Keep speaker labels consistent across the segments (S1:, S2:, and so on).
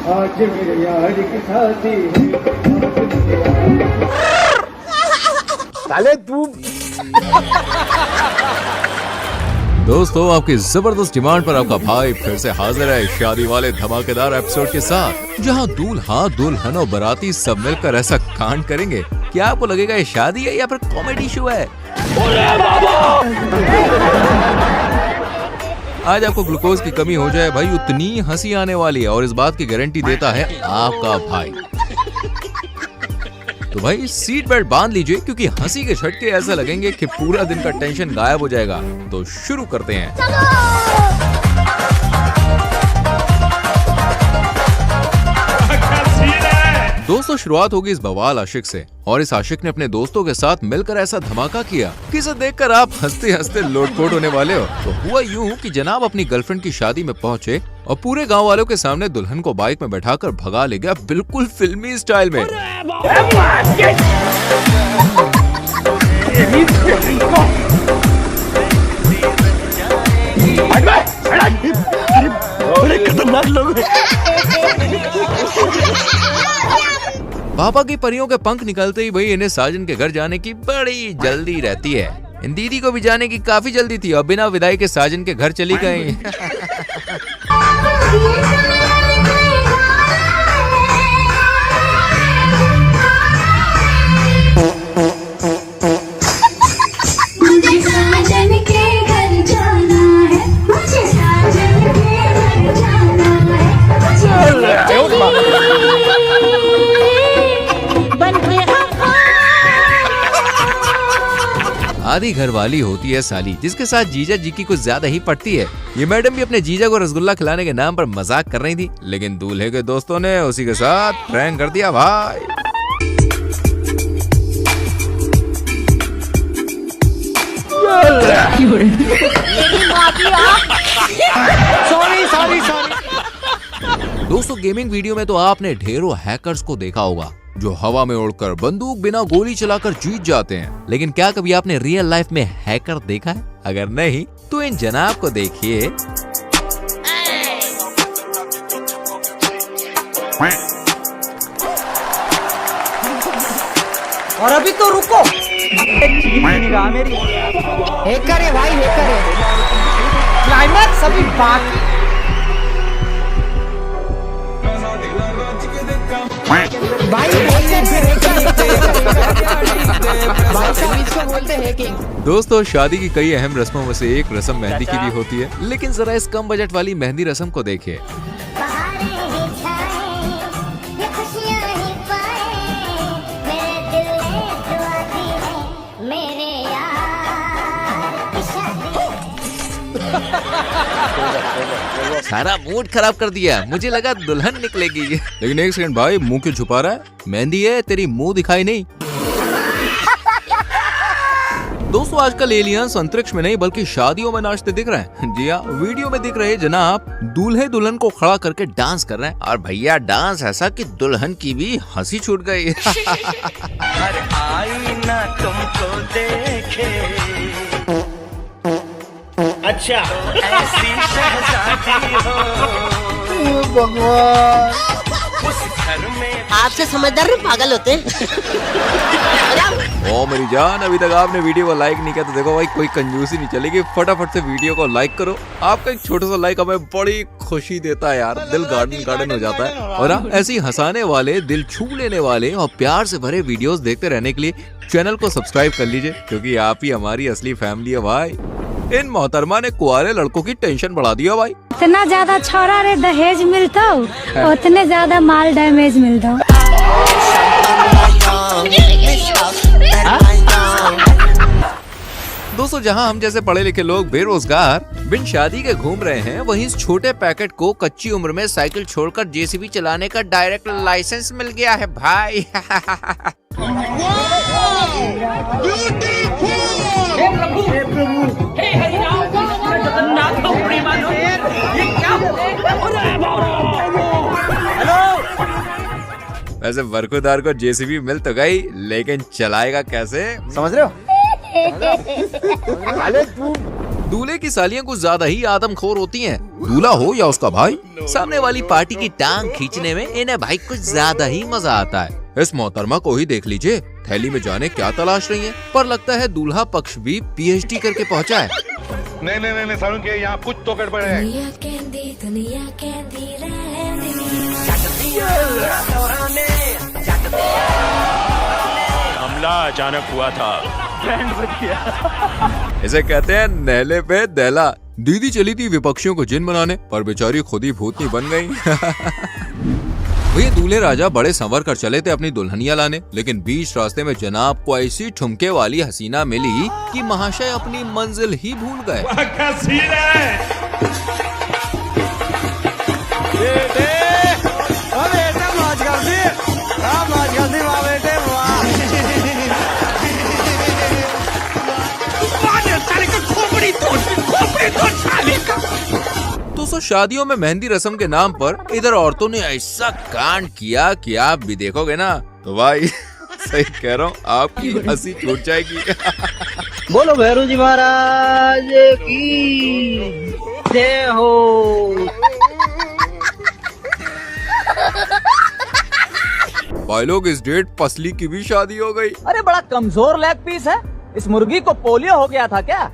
S1: आज मेरे यार की शादी
S2: साले तू।
S3: दोस्तों, आपकी जबरदस्त डिमांड पर आपका भाई फिर से हाजिर है शादी वाले धमाकेदार एपिसोड के साथ, जहां दूल्हा दुल्हन और बाराती सब मिलकर ऐसा कांड करेंगे क्या आपको लगेगा ये शादी है या फिर कॉमेडी शो है। आज आपको ग्लूकोज की कमी हो जाए भाई, उतनी हंसी आने वाली है और इस बात की गारंटी देता है आपका भाई। तो भाई सीट बेल्ट बांध लीजिए क्योंकि हंसी के झटके ऐसा लगेंगे कि पूरा दिन का टेंशन गायब हो जाएगा। तो शुरू करते हैं। दोस्तों, शुरुआत होगी इस बवाल आशिक से, और इस आशिक ने अपने दोस्तों के साथ मिलकर ऐसा धमाका किया कि इसे देखकर आप हंसते हंसते लोटपोट होने वाले हो। तो हुआ यूं कि जनाब अपनी गर्लफ्रेंड की शादी में पहुंचे और पूरे गांव वालों के सामने दुल्हन को बाइक में बैठाकर भगा ले गया, बिल्कुल फिल्मी स्टाइल में।
S2: बड़े खतरनाक लोग हैं।
S3: पापा की परियों के पंख निकलते ही भाई इन्हें साजन के घर जाने की बड़ी जल्दी रहती है। इन दीदी को भी जाने की काफी जल्दी थी और बिना विदाई के साजन के घर चली गई। आधी घरवाली होती है साली, जिसके साथ जीजा जी की कुछ ज्यादा ही पड़ती है। ये मैडम भी अपने जीजा को रसगुल्ला खिलाने के नाम पर मजाक कर रही थी, लेकिन दूल्हे के दोस्तों ने उसी के साथ प्रैंक कर दिया भाई। दोस्तों, गेमिंग वीडियो में तो आपने ढेरों हैकर्स को देखा होगा जो हवा में उड़कर बंदूक बिना गोली चलाकर जीत जाते हैं, लेकिन क्या कभी आपने रियल लाइफ में हैकर देखा है? अगर नहीं तो इन जनाब को देखिए।
S4: और अभी तो रुको, मेरी हैकर है भाई, हैकर है। क्लाइमैक्स अभी बाकी।
S3: दोस्तों, शादी की कई अहम रस्मों में से एक रस्म मेहंदी की भी होती है, लेकिन जरा इस कम बजट वाली मेहंदी रस्म को देखिए। सारा मूड खराब कर दिया, मुझे लगा दुल्हन निकलेगी। लेकिन एक सेकंड भाई, मुंह क्यों छुपा रहा है? मेहंदी है, तेरी मुंह दिखाई नहीं। दोस्तों, आजकल एलियंस अंतरिक्ष में नहीं बल्कि शादियों में नाचते दिख रहे हैं। जी हाँ, वीडियो में दिख रहे जनाब दूल्हे दुल्हन को खड़ा करके डांस कर रहे हैं, और भैया डांस ऐसा कि दुल्हन की भी हंसी छूट गई।
S5: हर आईना तुमको देखे, अच्छा ऐसी शहजादी हो
S2: भगवान।
S5: उस घर में
S4: आपसे समझदार पागल होते हैं।
S3: ओ मेरी जान, अभी तक आपने वीडियो को लाइक नहीं किया तो देखो भाई, कोई कंजूसी नहीं चलेगी, फटाफट से वीडियो को लाइक करो। आपका एक छोटा सा लाइक हमें बड़ी खुशी देता है यार, दिल गार्डन गार्डन हो जाता है। और आप ऐसी हंसाने वाले, दिल छू लेने वाले और प्यार से भरे वीडियोस देखते रहने के लिए चैनल को सब्सक्राइब कर लीजिए, क्योंकि आप ही हमारी असली फैमिली है भाई। इन मोहतरमा ने कुआरे लड़कों की टेंशन बढ़ा दिया भाई।
S6: इतना ज्यादा छोरा रे दहेज मिलता, उतने ज्यादा माल डैमेज मिलता।
S3: दोस्तों, जहां हम जैसे पढ़े लिखे लोग बेरोजगार बिन शादी के घूम रहे हैं, वहीं इस छोटे पैकेट को कच्ची उम्र में साइकिल छोड़कर जेसीबी चलाने का डायरेक्ट लाइसेंस मिल गया है भाई। वैसे बरखुदार को जेसीबी मिल तो गई, लेकिन चलाएगा कैसे?
S2: समझ रहे हो? अरे तू
S3: दूल्हे की सालियां कुछ ज्यादा ही आदमखोर होती हैं। दूल्हा हो या उसका भाई, सामने वाली पार्टी की टांग खींचने में इन्हें भाई कुछ ज्यादा ही मजा आता है। इस मोहतरमा को ही देख लीजिए, थैली में जाने क्या तलाश रही है, पर लगता है दूल्हा पक्ष भी PhD करके पहुंचा है।
S7: नहीं सारुण के यहाँ कुछ तो गड़बड़ है।
S2: हमला अचानक हुआ था।
S3: इसे कहते हैं नहले पे दहला। दीदी चली थी विपक्षियों को जिन बनाने, पर बेचारी खुद ही भूतनी बन गई। भैया दूल्हे राजा बड़े संवर कर चले थे अपनी दुल्हनिया लाने, लेकिन बीच रास्ते में जनाब को ऐसी ठुमके वाली हसीना मिली कि महाशय अपनी मंजिल ही भूल गए। दोस्तों शादियों में मेहंदी रस्म के नाम पर इधर औरतों ने ऐसा कांड किया कि आप भी देखोगे ना तो भाई सही कह रहा हूँ, आपकी हंसी छूट जाएगी।
S1: बोलो भैरू जी महाराज की जय हो।
S3: भाई लोग इस डेट पसली की भी शादी हो गई।
S4: अरे बड़ा कमजोर लेग पीस है, इस मुर्गी को पोलियो हो गया था क्या?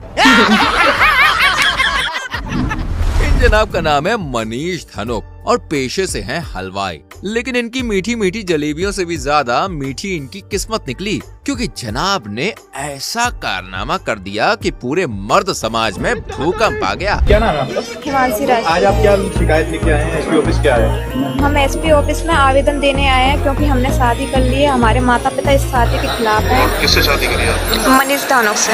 S3: इन जनाब का नाम है मनीष धनुक और पेशे से हैं हलवाई, लेकिन इनकी मीठी मीठी जलेबियों से भी ज्यादा मीठी इनकी किस्मत निकली, क्योंकि जनाब ने ऐसा कारनामा कर दिया कि पूरे मर्द समाज में भूकंप आ गया।
S1: क्या नाम है आपका?
S8: हिमांशी राज।
S1: आज आप क्या शिकायत लेके आए हैं? SP ऑफिस क्या है?
S8: हम SP ऑफिस में आवेदन देने आए हैं क्योंकि हमने शादी कर ली है। हमारे माता पिता इस शादी के खिलाफ हैं।
S7: किससे शादी करी आप?
S8: मनीष धानुक से।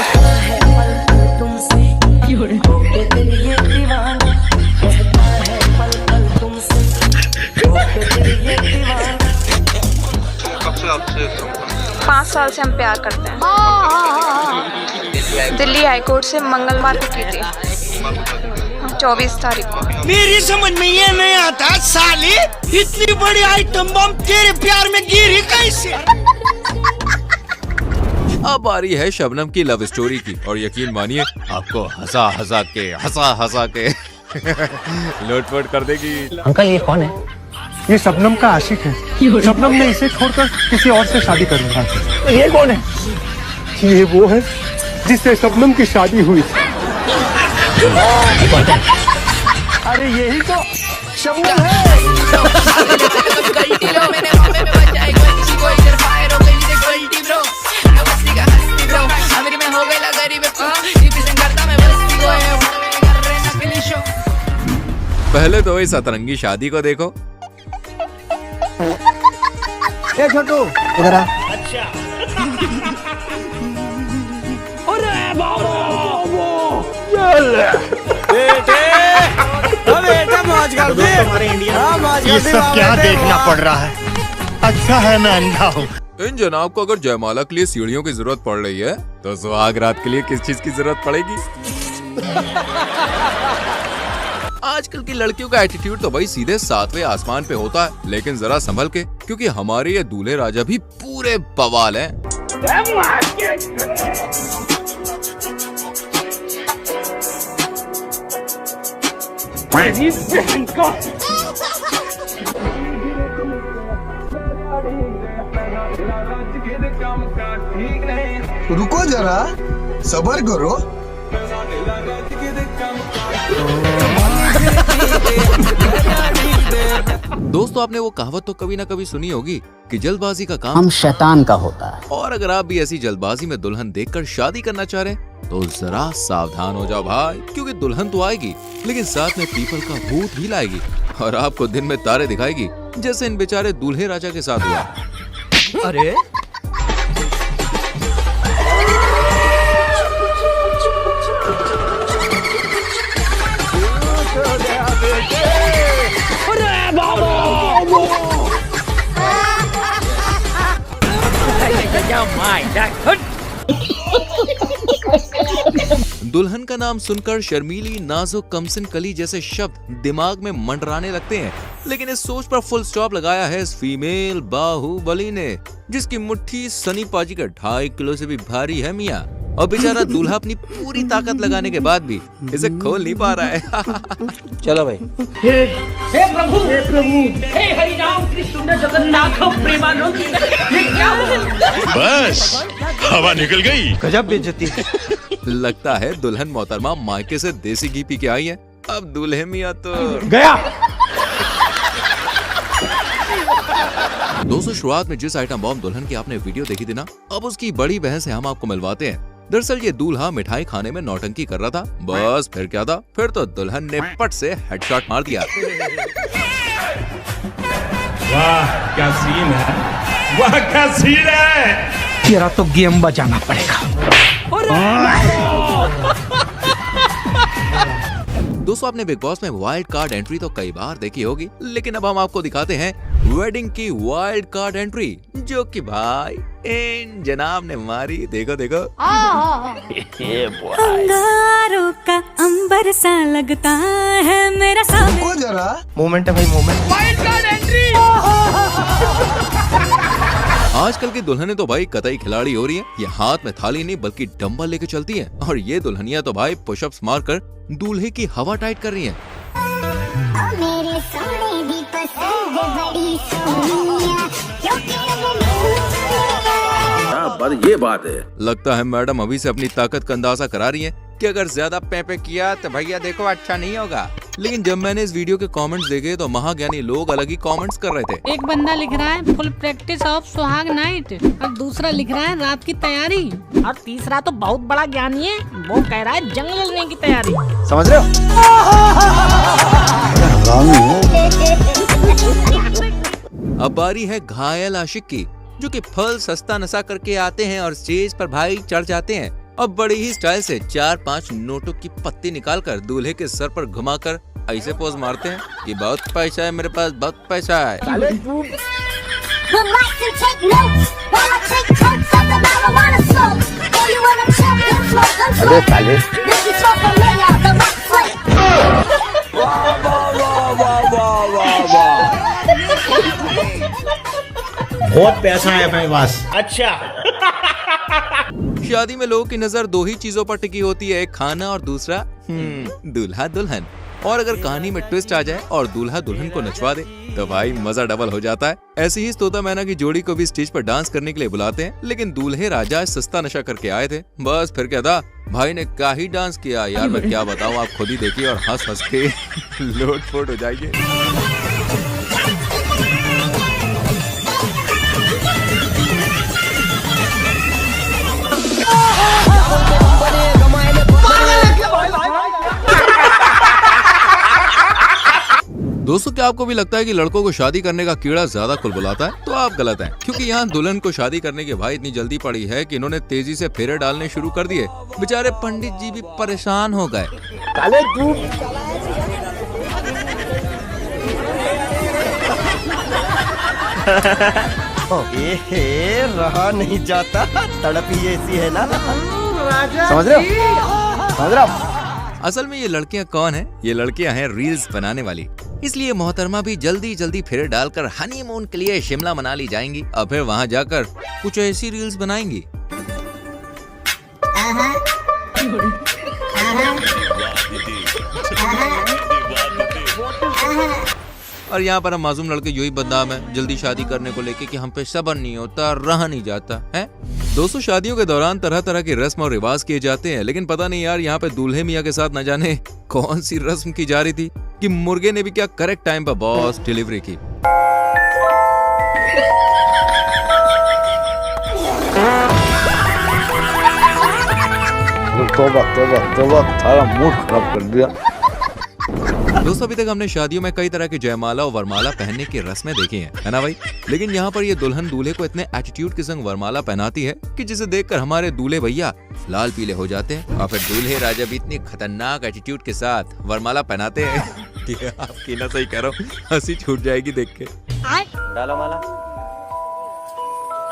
S7: कब से आपसे
S8: 5 साल से हम प्यार करते हैं। दिल्ली हाईकोर्ट से मंगलवार को की थी, 24 तारीख को।
S2: मेरी समझ में ये नहीं आता साले, इतनी बड़ी आइटम बम तेरे प्यार में गिरी कैसे?
S3: अब आ रही है शबनम की लव स्टोरी की, और यकीन मानिए आपको हंसा हंसा के लोटपोट कर देगी।
S4: अंकल ये कौन है?
S9: ये शबनम का आशिक है। शबनम ने इसे छोड़कर किसी और से शादी कर लिया।
S4: ये कौन है?
S9: ये वो है जिससे शबनम की शादी हुई थी।
S4: अरे यही तो शबनम है।
S3: पहले तो इस अतरंगी शादी को देखो।
S4: ए छोटू इधर आ। बेटे मौज कर दे।
S2: ये सब क्या देखना पड़ रहा है? अच्छा है मैं अंधा हूँ।
S3: इन जनाब को अगर जयमाला के लिए सीढ़ियों की जरूरत पड़ रही है तो सुहाग रात के लिए किस चीज की जरूरत पड़ेगी? आजकल की लड़कियों का एटीट्यूड तो भाई सीधे 7वें आसमान पे होता है, लेकिन जरा संभल के, क्योंकि हमारे ये दूल्हे राजा भी पूरे बवाल हैं।
S10: रुको जरा, सबर करो।
S3: दोस्तों आपने वो कहावत तो कभी ना कभी सुनी होगी कि जल्दबाजी का काम
S4: हम शैतान का होता है।
S3: और अगर आप भी ऐसी जल्दबाजी में दुल्हन देखकर शादी करना चाह रहे हैं तो जरा सावधान हो जाओ भाई, क्योंकि दुल्हन तो आएगी लेकिन साथ में पीपल का भूत भी लाएगी और आपको दिन में तारे दिखाएगी, जैसे इन बेचारे दूल्हे राजा के साथ हुआ।
S4: अरे
S3: दुल्हन का नाम सुनकर शर्मीली, नाजुक, कमसिन कली जैसे शब्द दिमाग में मंडराने लगते हैं, लेकिन इस सोच पर फुल स्टॉप लगाया है इस फीमेल बाहुबली ने, जिसकी मुट्ठी सनी पाजी का 2.5 किलो से भी भारी है मियाँ। और बेचारा दूल्हा अपनी पूरी ताकत लगाने के बाद भी इसे खोल नहीं पा रहा है।
S1: चलो भाई।
S7: बस हवा निकल गई।
S1: गजब बेइज्जती।
S3: लगता है दुल्हन मोहतरमा मायके से देसी घी पी के आई है। अब दूल्हे मियां तो
S1: गया।
S3: दोस्तों, शुरुआत में जिस आइटम बॉम्ब दुल्हन की आपने वीडियो देखी थी ना, अब उसकी बड़ी बहन से हम आपको मिलवाते हैं। दरअसल ये दूल्हा मिठाई खाने में नौटंकी कर रहा था। बस फिर क्या था, फिर तो दुल्हन ने पट से हेडशॉट मार दिया।
S5: वाह क्या सीन है, वाह क्या सीन है।
S4: तेरा तो गेम बजाना पड़ेगा।
S3: दोस्तों, आपने बिग बॉस में वाइल्ड कार्ड एंट्री तो कई बार देखी होगी, लेकिन अब हम आपको दिखाते हैं वेडिंग की वाइल्ड कार्ड एंट्री, जो कि भाई इन जनाब ने मारी। देखो देखो।
S6: अंगारों का अंबर सा लगता है मेरा सामने।
S10: रुको जरा।
S1: मोमेंट है भाई, मोमेंट।
S3: आजकल की दुल्हनें तो भाई कतई खिलाड़ी हो रही हैं। ये हाथ में थाली नहीं बल्कि डंबल लेके चलती हैं, और ये दुल्हनियां तो भाई पुशअप्स मारकर दूल्हे की हवा टाइट कर रही हैं।
S6: मेरे सोने भी पसंद बड़ी सोनिया, क्योंकि
S5: ये बात है।
S3: लगता है मैडम अभी से अपनी ताकत का अंदाजा करा रही हैं कि अगर ज्यादा पे किया तो भैया देखो अच्छा नहीं होगा। लेकिन जब मैंने इस वीडियो के कमेंट्स देखे तो महाज्ञानी लोग अलग ही कमेंट्स कर रहे थे।
S6: एक बंदा लिख रहा है फुल प्रैक्टिस ऑफ सुहाग नाइट, और दूसरा लिख रहा है रात की तैयारी,
S4: और तीसरा तो बहुत बड़ा ज्ञानी है, वो कह रहा है जंग लेने की तैयारी।
S1: समझ रहे हो?
S3: अब बारी है घायल आशिक की, जो कि फल सस्ता नशा करके आते हैं और स्टेज पर भाई चढ़ जाते हैं। अब बड़ी ही स्टाइल से 4-5 नोटों की पत्ती निकालकर दूल्हे के सर पर घुमाकर ऐसे पोज मारते हैं कि बहुत पैसा है मेरे पास, बहुत पैसा है।
S1: अरे साले।
S5: बहुत पैसा है अपने पास। अच्छा।
S3: शादी में लोगों की नजर दो ही चीजों पर टिकी होती है, एक खाना और दूसरा दूल्हा दुल्हन। और अगर कहानी में ट्विस्ट आ जाए और दूल्हा दुल्हन को नचवा दे तो भाई मजा डबल हो जाता है। ऐसे ही तोता मैना की जोड़ी को भी स्टेज पर डांस करने के लिए बुलाते हैं, लेकिन दूल्हे राजा सस्ता नशा करके आए थे। बस फिर क्या था, भाई ने क्या ही डांस किया यार, मैं क्या बताऊं, आप खुद ही देखिए और हंस हंस के लोटपोट हो जाएंगे। दोस्तों, क्या आपको भी लगता है कि लड़कों को शादी करने का कीड़ा ज्यादा कुलबुलाता है? तो आप गलत हैं, क्योंकि यहाँ दुल्हन को शादी करने के भाई इतनी जल्दी पड़ी है कि इन्होंने तेजी से फेरे डालने शुरू कर दिए। बेचारे पंडित जी भी परेशान हो गए।
S5: रहा नहीं जाता, तड़प ही ऐसी है ना।
S1: समझ रहे हो? समझ रहे हो?
S3: असल में ये लड़कियां कौन हैं? ये लड़कियां हैं रील्स बनाने वाली। इसलिए मोहतरमा भी जल्दी जल्दी फेरे डालकर हनीमून के लिए शिमला मनाली जाएंगी और फिर वहाँ जाकर कुछ ऐसी रील्स बनाएंगी। और यहाँ पर हम मासूम लड़के यही बदनाम है जल्दी शादी करने को लेके कि हम पे सब्र नहीं होता, रहा नहीं जाता है। दोस्तों, शादियों के दौरान तरह तरह की रस्म और रिवाज किए जाते हैं, लेकिन पता नहीं यार यहाँ पे दूल्हे मियाँ के साथ न जाने कौन सी रस्म की जा रही थी कि मुर्गे ने भी क्या करेक्ट टाइम पर बॉस डिलीवरी की।
S1: तोबा सारा मूड खराब कर दिया।
S3: दोस्तों, अभी तक हमने शादियों में कई तरह की जयमाला और वरमाला पहनने की रस्में देखी हैं, है ना भाई? लेकिन यहाँ पर ये दुल्हन दूल्हे को इतने एटीट्यूड के संग वरमाला पहनाती है कि जिसे देखकर हमारे दूल्हे भैया लाल पीले हो जाते हैं, और फिर दूल्हे राजा भी इतनी खतरनाक एटीट्यूड के साथ वरमाला पहनाते हैं कि आपकी ना सही करो, हंसी छूट जाएगी देख के।
S1: डालो माला।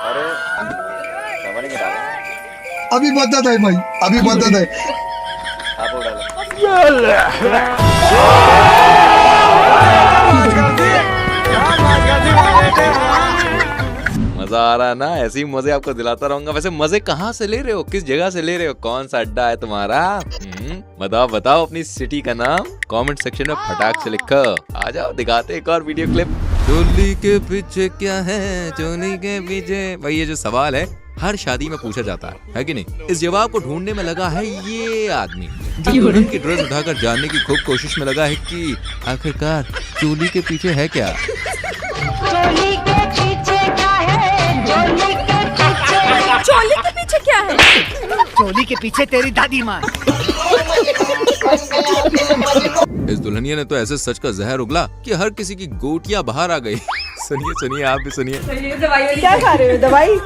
S1: अरे संभाल के डालो।
S10: अभी बदत है भाई, अभी बदत है।
S1: आप वो डालो।
S3: मजा मजा आ रहा है ना, ऐसे ही मजे आपको दिलाता रहूंगा। वैसे मजे कहाँ से ले रहे हो, किस जगह से ले रहे हो, कौन सा अड्डा है तुम्हारा? बताओ अपनी सिटी का नाम कमेंट सेक्शन में फटाक से लिखो। आ जाओ दिखाते एक और वीडियो क्लिप। चोली के पीछे क्या है, चोली के पीछे। भाई ये जो सवाल है हर शादी में पूछा जाता है कि नहीं? इस जवाब को ढूंढने में लगा है ये आदमी जो दुल्हन की ड्रेस उठाकर जानने की खूब कोशिश में लगा है कि आखिरकार चोली के पीछे है क्या।
S6: चोली के पीछे क्या है, चोली के पीछे,
S8: चोली के पीछे क्या है?
S4: चोली के पीछे तेरी दादी माँ।
S3: इस दुल्हनिया ने तो ऐसे सच का जहर उगला कि हर किसी की गोटियां बाहर आ गई। सुनिए आप भी सुनिए।
S8: क्या खा रहे हो? दवाई?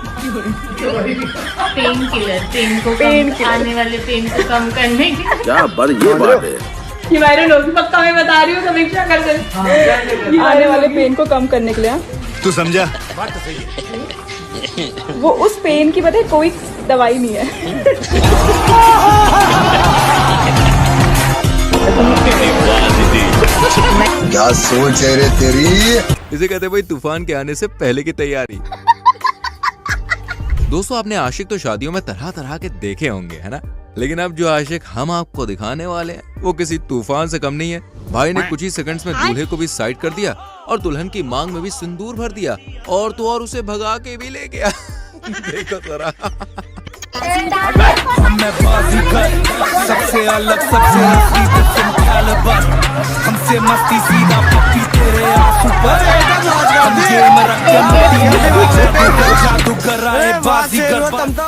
S6: पेन किलर, आने वाले पेन को कम करने की।
S7: क्या ये बात है।
S8: पक्का मैं बता रही हूँ, समीक्षा कर दे। आने वाले पेन को कम करने के लिए
S7: तू समझा?
S8: वो उस पेन की वजह कोई दवाई नहीं है।
S10: क्या सोच है रे तेरी?
S3: इसे कहते भाई तूफान के आने से पहले की तैयारी। दोस्तों आपने आशिक तो शादियों में तरह तरह के देखे होंगे, है ना? लेकिन अब जो आशिक हम आपको दिखाने वाले हैं वो किसी तूफान से कम नहीं है। भाई ने कुछ ही सेकंड्स में दूल्हे को भी साइड कर दिया और दुल्हन की मांग में भी सिंदूर भर दिया और तो और उसे भगा के भी ले गया। देखो जरा।
S2: सबसे अलग सबसे हमसे मस्ती सीधा पप्पी तेरे आंसू पर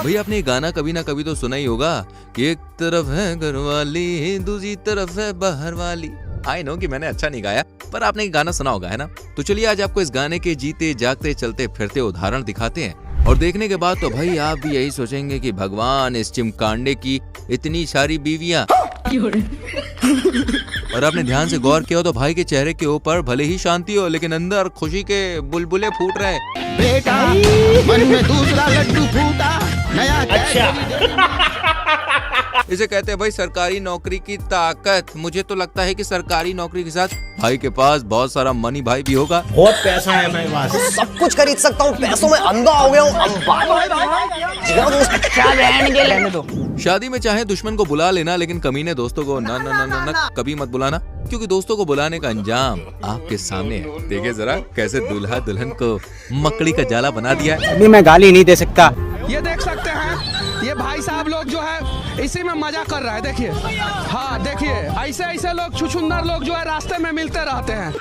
S3: भाई आपने ये गाना कभी ना कभी तो सुना ही होगा कि एक तरफ है घरवाली दूसरी तरफ है बाहर वाली। आई नो कि मैंने अच्छा नहीं गाया पर आपने ये गाना सुना होगा, है ना? तो चलिए आज आपको इस गाने के जीते जागते चलते फिरते उदाहरण दिखाते हैं और देखने के बाद तो भाई आप भी यही सोचेंगे कि भगवान इस चिमकांडे की इतनी सारी बीवियां। और आपने ध्यान से गौर किया हो तो भाई के चेहरे के ऊपर भले ही शांति हो लेकिन अंदर खुशी के बुलबुले फूट रहे हैं।
S2: बेटा मन में दूसरा लड्डू फूटा नया। अच्छा
S3: इसे कहते हैं भाई सरकारी नौकरी की ताकत। मुझे तो लगता है कि सरकारी नौकरी के साथ भाई के पास बहुत सारा मनी भाई भी होगा।
S2: बहुत पैसा है मेरे पास,
S4: सब कुछ खरीद सकता हूँ, पैसों में अंधा हो गया हूँ।
S3: शादी में चाहे दुश्मन को बुला लेना लेकिन कमीने दोस्तों को ना ना ना ना ना कभी मत बुलाना, क्योंकि दोस्तों को बुलाने का अंजाम आपके सामने है। देखिए जरा कैसे दूल्हा दुल्हन को मकड़ी का जाला बना दिया है।
S4: अभी मैं गाली नहीं दे सकता।
S9: ये देख सकते हैं, ये भाई साहब लोग जो है इसी में मजा कर रहा है। देखिए, हाँ देखिए, ऐसे लोग छुछुंदर लोग जो है रास्ते में मिलते रहते हैं।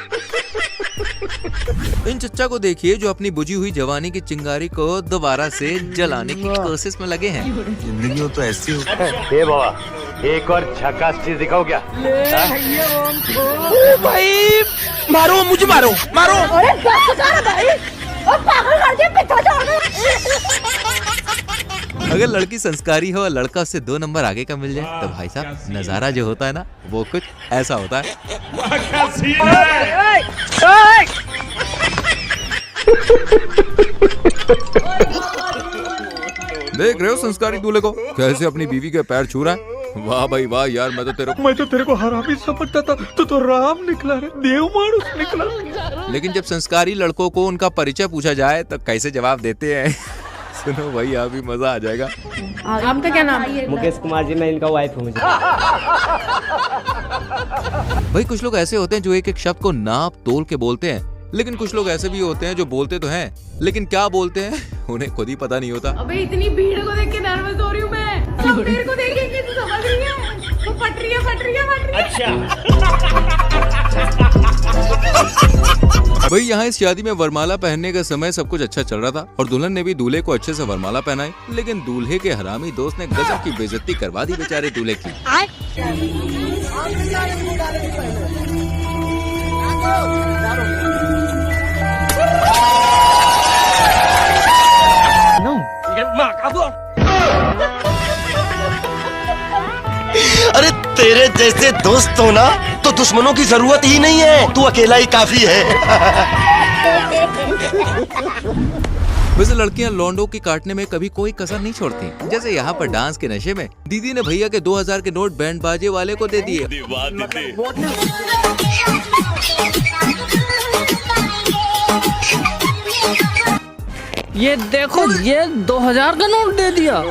S3: इन चच्चा को देखिए जो अपनी बुझी हुई जवानी की चिंगारी को दोबारा से जलाने की कोशिश में लगे हैं।
S10: जिंदगी तो ऐसी होती है।
S7: हे बाबा एक और झकास चीज दिखाओ क्या?
S2: भाई मारो मुझे, मारो।
S8: अरे भाई, और पागल कर दिया, पिता छोड़ दो।
S3: अगर लड़की संस्कारी हो और लड़का उससे 2 नंबर आगे का मिल जाए तो भाई साहब नजारा जो होता है ना वो कुछ ऐसा होता है। देख रहे हो संस्कारी दूल्हे को कैसे अपनी बीवी के पैर छू रहा है। वाह भाई वाह यार, मैं तो तेरे को हरामी समझता था, तो राम निकला रे, देव मानुस निकला। लेकिन जब संस्कारी लड़कों को उनका परिचय पूछा जाए तो कैसे जवाब देते हैं सुनो भाई, आप भी मजा आ जाएगा।
S8: आपका क्या नाम है?
S4: मुकेश कुमार जी, मैं इनका वाइफ हूँ।
S3: भाई कुछ लोग ऐसे होते हैं जो एक एक शब्द को नाप तोल के बोलते हैं, लेकिन कुछ लोग ऐसे भी होते हैं जो बोलते तो हैं लेकिन क्या बोलते हैं उन्हें खुद ही पता नहीं होता।
S8: अबे इतनी भीड़ को देख के नर्वस हो रही हूँ मैं। सब भीड़ को देख के तू समझ रही है? वो फट रही है।
S3: भाई यहाँ इस शादी में वरमाला पहनने का समय सब कुछ अच्छा चल रहा था और दुल्हन ने भी दूल्हे को अच्छे से वरमाला पहनाई, लेकिन दूल्हे के हरामी दोस्त ने गजब की बेइज्जती करवा दी बेचारे दूल्हे की।
S2: अरे तेरे जैसे दोस्त हो ना तो दुश्मनों की जरूरत ही नहीं है, तू अकेला ही काफी है।
S3: वैसे लड़कियां लौंडों की काटने में कभी कोई कसर नहीं छोड़ती। जैसे यहाँ पर डांस के नशे में दीदी ने भैया के 2000 के नोट बैंड बाजे वाले को दे दिए।
S4: ये देखो, ये 2000 का नोट दे दिया।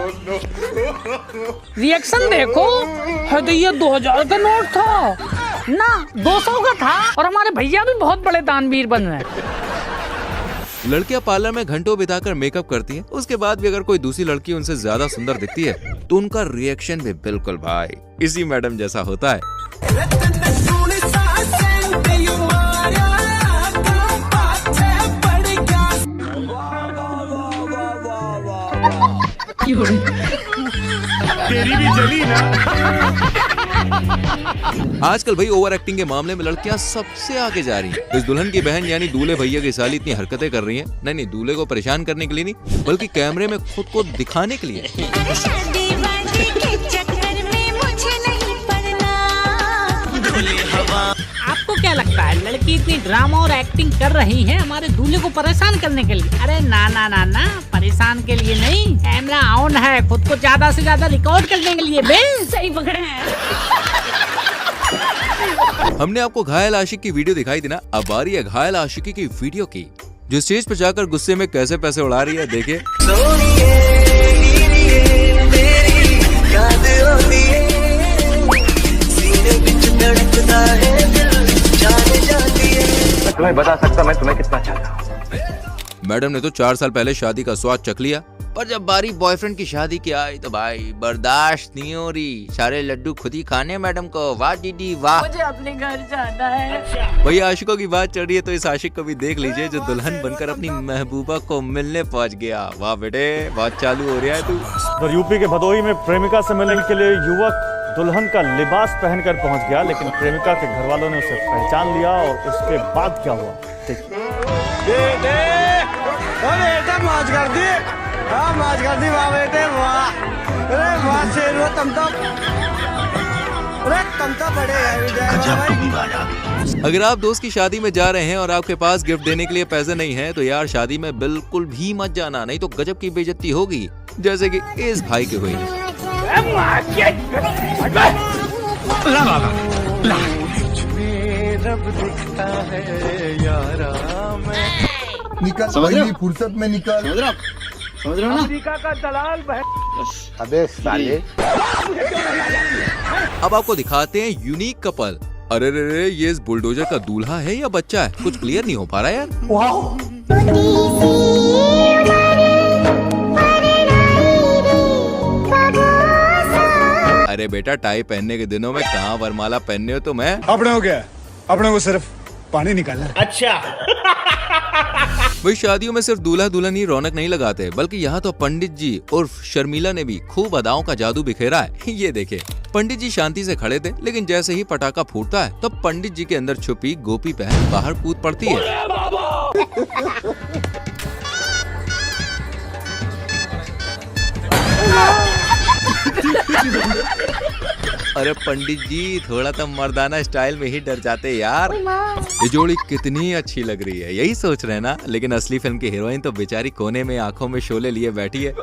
S4: रिएक्शन देखो, है तो ये 2000 का नोट था ना, 200 का था। और हमारे भैया भी बहुत बड़े दानवीर बन रहे हैं।
S3: लड़कियां पार्लर में घंटों बिताकर मेकअप करती हैं, उसके बाद भी अगर कोई दूसरी लड़की उनसे ज्यादा सुंदर दिखती है तो उनका रिएक्शन भी बिल्कुल भाई इसी मैडम जैसा होता है।
S5: तेरी भी जली ना।
S3: आजकल भाई ओवर एक्टिंग के मामले में लड़कियां सबसे आगे जा रही हैं। इस दुल्हन की बहन यानी दूल्हे भैया की साली इतनी हरकतें कर रही हैं, नहीं दूल्हे को परेशान करने के लिए नहीं, बल्कि कैमरे में खुद को दिखाने के लिए।
S4: आपको क्या लगता है लड़की इतनी ड्रामा और एक्टिंग कर रही है हमारे दूल्हे को परेशान करने के लिए? अरे ना ना ना ना, परेशान के लिए नहीं, कैमरा ऑन है, खुद को ज्यादा से ज्यादा रिकॉर्ड करने के लिए। बे सही पकड़े हैं।
S3: हमने आपको घायल आशिक की वीडियो दिखाई थी ना, अब बारी है घायल आशिकी की वीडियो की, जो स्टेज पर जाकर गुस्से में कैसे पैसे उड़ा रही है। देखिए
S1: मैं तुम्हें बता सकता मैं तुम्हें कितना चाहता हूँ।
S3: मैडम ने तो 4 साल पहले शादी का स्वाद चख लिया, पर जब बारी बॉयफ्रेंड की शादी की आई तो भाई बर्दाश्त नहीं हो रही, सारे लड्डू खुद ही खाने मैडम को। वाह दीदी वाह,
S4: मुझे अपने घर जाना है।
S3: वही आशिकों की बात चल रही है तो इस आशिक को भी देख लीजिए जो दुल्हन बनकर अपनी महबूबा को मिलने पहुंच गया। वाह बेटे, बात चालू हो रहा है तू।
S11: तो यूपी के भदोही में प्रेमिका से मिलने के लिए युवक दुल्हन का लिबास पहनकर पहुंच गया, लेकिन प्रेमिका के घर वालों ने उसे पहचान लिया। और उसके बाद क्या हुआ
S9: बेटा मौज कर दी, हाँ मौज कर दी, वाह बेटे वाह, अरे वाह शेर हो तुम तो, अरे तुम तो बड़े हैं।
S3: अगर आप दोस्त की शादी में जा रहे हैं और आपके पास गिफ्ट देने के लिए पैसे नहीं हैं तो यार शादी में बिल्कुल भी मत जाना, नहीं तो गजब की बेइज्जती होगी, जैसे कि इस भाई के हुई।
S10: निकल भाई, फुर्सत में निकल।
S1: समझ रहे हो ना?
S9: अमेरिका का दलाल
S1: अबे साले।
S3: अब आपको दिखाते हैं यूनिक कपल। अरे रे रे, ये इस बुलडोजर का दूल्हा है या बच्चा है, कुछ क्लियर नहीं हो पा रहा यार। अरे बेटा, टाई पहनने के दिनों में कहाँ वरमाला पहनने हो तुम? है
S7: अपने हो गया, अपने को सिर्फ पानी निकालना।
S5: अच्छा।
S3: वही शादियों में सिर्फ दूल्हा दुल्हन ही रौनक नहीं लगाते, बल्कि यहाँ तो पंडित जी उर्फ शर्मिला ने भी खूब अदाओं का जादू बिखेरा है। ये देखे, पंडित जी शांति से खड़े थे, लेकिन जैसे ही पटाखा फूटता है तब पंडित जी के अंदर छुपी गोपी बहन बाहर कूद पड़ती है। अरे पंडित जी, थोड़ा तो मर्दाना स्टाइल में ही डर जाते यार। ये जोड़ी कितनी अच्छी लग रही है, यही सोच रहे हैं ना, लेकिन असली फिल्म की हीरोइन तो बेचारी कोने में आंखों में शोले लिए बैठी है।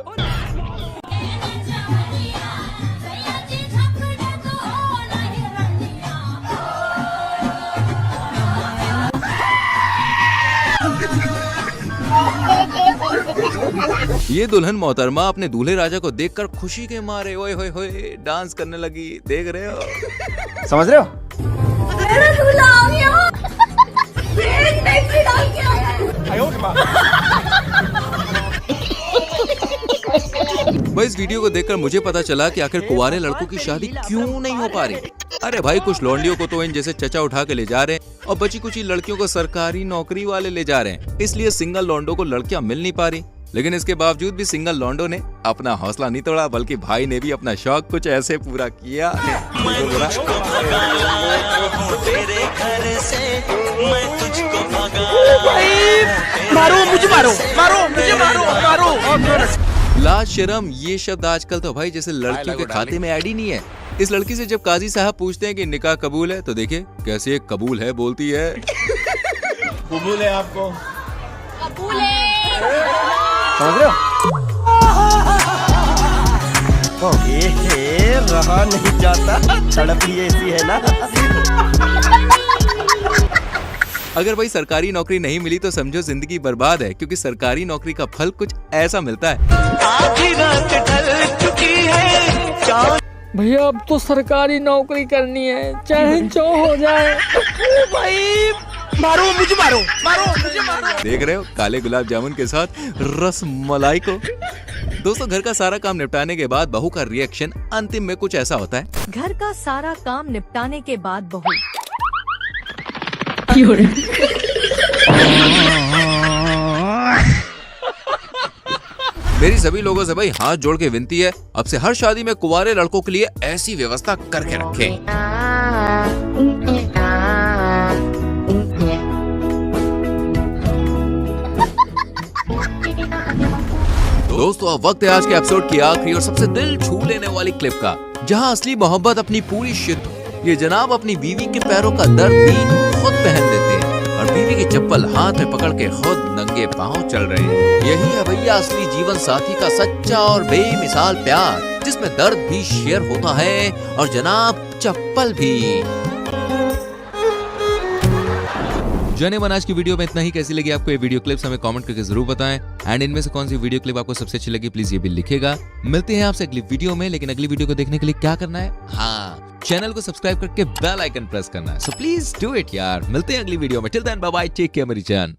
S3: ये दुल्हन मोहतरमा अपने दूल्हे राजा को देखकर खुशी के मारे ओए होए होए डांस करने लगी, देख रहे हो?
S1: समझ रहे हो?
S8: मेरा दूल्हा आ गया। एक टैक्सी डाल के आया।
S3: भाई इस वीडियो को देखकर मुझे पता चला कि आखिर कुंवारे लड़कों की शादी क्यों नहीं हो पा रही। अरे भाई, कुछ लौंडियों को तो इन जैसे चचा उठा के ले जा रहे हैं और बची कुछ लड़कियों को सरकारी नौकरी वाले ले जा रहे हैं, इसलिए सिंगल लौंडों को लड़कियां मिल नहीं पा रही। लेकिन इसके बावजूद भी सिंगल लौंडो ने अपना हौसला नहीं तोड़ा, बल्कि भाई ने भी अपना शौक कुछ ऐसे पूरा किया।
S9: मारो मुझे, मारो मारो मुझे, मारो मारो।
S3: लाज शर्म ये शब्द आजकल तो भाई जैसे लड़कियों के खाते में ऐड ही नहीं है। इस लड़की से जब काजी साहब पूछते हैं कि निकाह कबूल है तो देखिए कैसे कबूल है बोलती है।
S5: कबूल है आपको?
S8: कबूल है।
S1: समझ रहे हो?
S2: रहा नहीं जाता, तड़प ही ऐसी है ना।
S3: अगर भाई सरकारी नौकरी नहीं मिली तो समझो जिंदगी बर्बाद है, क्योंकि सरकारी नौकरी का फल कुछ ऐसा मिलता है।
S2: आधी रात ढल चुकी है,
S4: भैया अब तो सरकारी नौकरी करनी है, चाहे जो हो जाए।
S2: भाई मारो मुझे, मारो मारो मुझे, मारो।
S3: देख रहे हो काले गुलाब जामुन के साथ रस मलाई को। दोस्तों घर का सारा काम निपटाने के बाद बहू का रिएक्शन अंतिम में कुछ ऐसा होता है।
S6: घर का सारा काम निपटाने के बाद बहू
S3: मेरी सभी लोगों से भाई हाथ जोड़ के विनती है, अब से हर शादी में कुंवारे लड़कों के लिए ऐसी व्यवस्था करके रखें। दोस्तों अब वक्त है आज के एपिसोड की आखिरी और सबसे दिल छू लेने वाली क्लिप का, जहां असली मोहब्बत अपनी पूरी शिद्दत ये जनाब अपनी बीवी के पैरों का दर्द भी खुद पहन लेते हैं और बीवी की चप्पल हाथ में पकड़ के खुद नंगे पांव चल रहे हैं। यही है भैया असली जीवन साथी का सच्चा और बेमिसाल प्यार, जिसमें दर्द भी शेयर होता है और जनाब चप्पल भी। जाने आज की वीडियो में इतना ही। कैसी लगी आपको ये वीडियो क्लिप्स हमें कमेंट करके जरूर बताएं, एंड इनमें से कौन सी वीडियो क्लिप आपको सबसे अच्छी लगी प्लीज ये भी लिखेगा। मिलते हैं आपसे अगली वीडियो में, लेकिन अगली वीडियो को देखने के लिए क्या करना है, हाँ चैनल को सब्सक्राइब करके बेल आइकन प्रेस करना है। सो प्लीज डू इट यार। मिलते हैं अगली वीडियो में। Till then bye bye, take care मेरी जान।